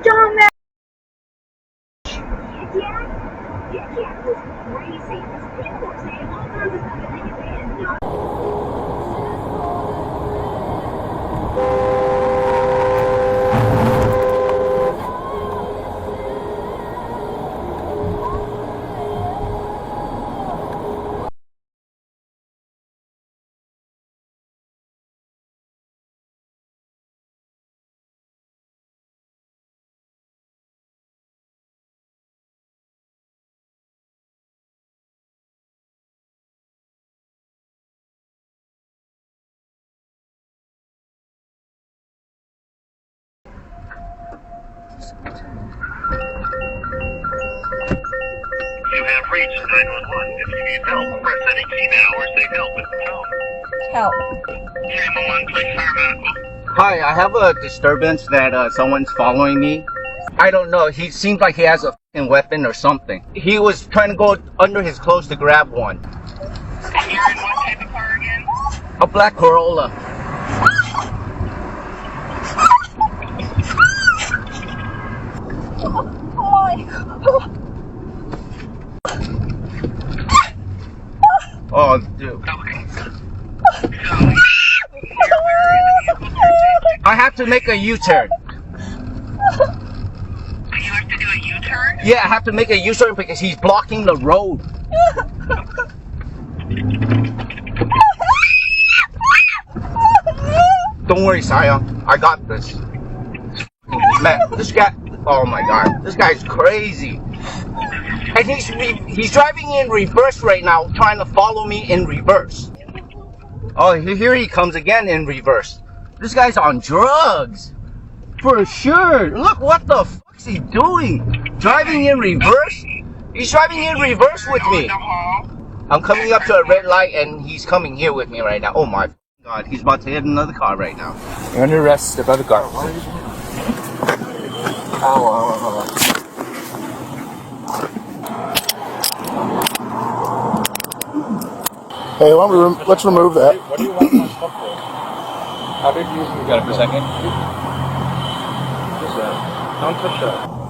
Dumbass. You have reached 911. If you need help, press any key now or say help at the tone. Help. 911, please fire medical. Hi, I have a disturbance that someone's following me. I don't know. He seems like he has a f***ing weapon or something. He was trying to go under his clothes to grab one. And you're in what type of car again? A black Corolla. Oh, dude. Okay. I have to make a U-turn. You have to do a U-turn? Yeah, I have to make a U-turn because he's blocking the road. Don't worry, Sion. I got this. Man, this guy, oh my god, this guy's crazy. And he's driving in reverse right now, trying to follow me in reverse. Oh, here he comes again in reverse. This guy's on drugs. For sure. Look, what the fuck's he doing? Driving in reverse? He's driving in reverse with me. I'm coming up to a red light and he's coming here with me right now. Oh my god, he's about to hit another car right now. You're under arrest. Step out of the car. Hey, let's remove that. What do you want my stuff for? How big do you got it for a second? Just that. Don't touch that.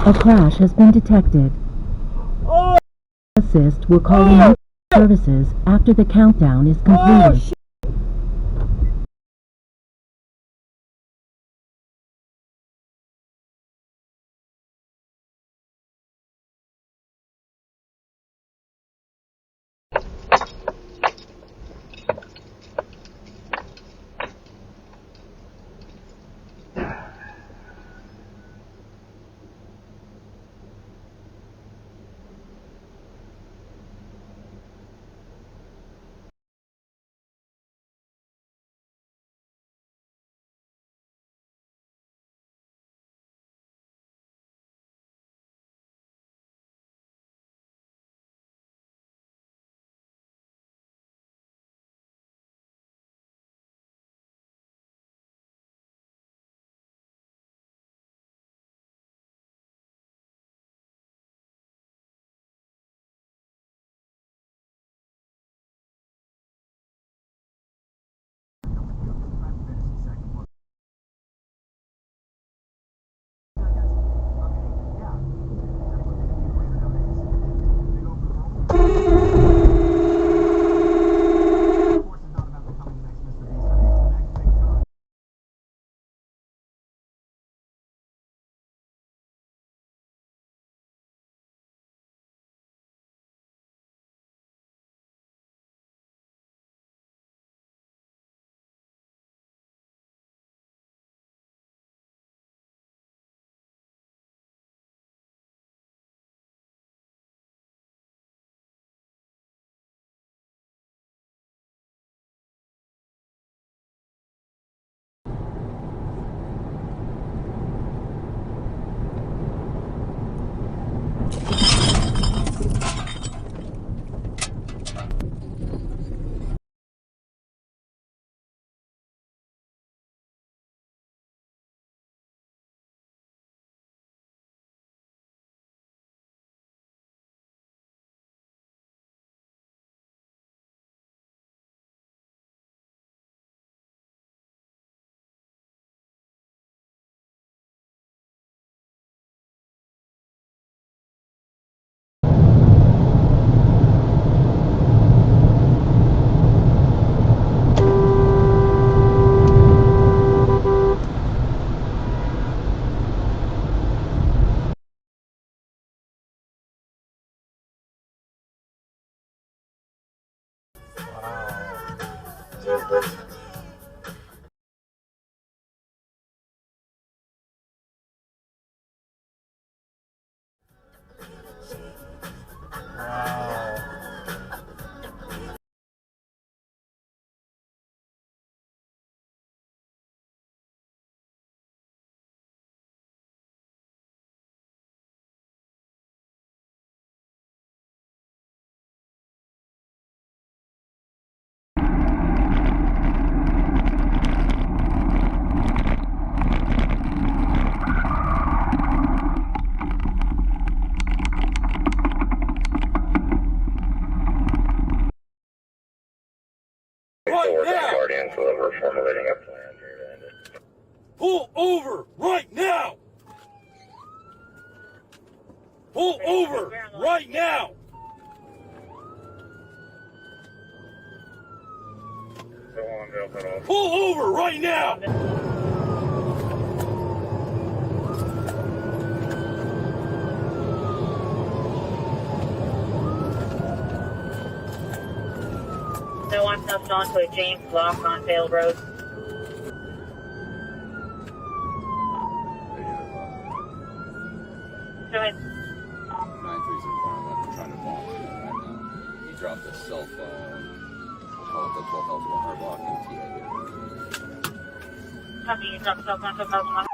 A crash has been detected. Assist, we're calling services after the countdown is completed. we're formulating a plan here to end it. Pull over right now! Pull over right now! Pull over right now! No one comes onto a James Block on Vale Road. Go ahead. 937 trying to bomb right now. He dropped his cell phone. We'll call it the 12,100 block in TA. Copy, you dropped cell phone to 12,100.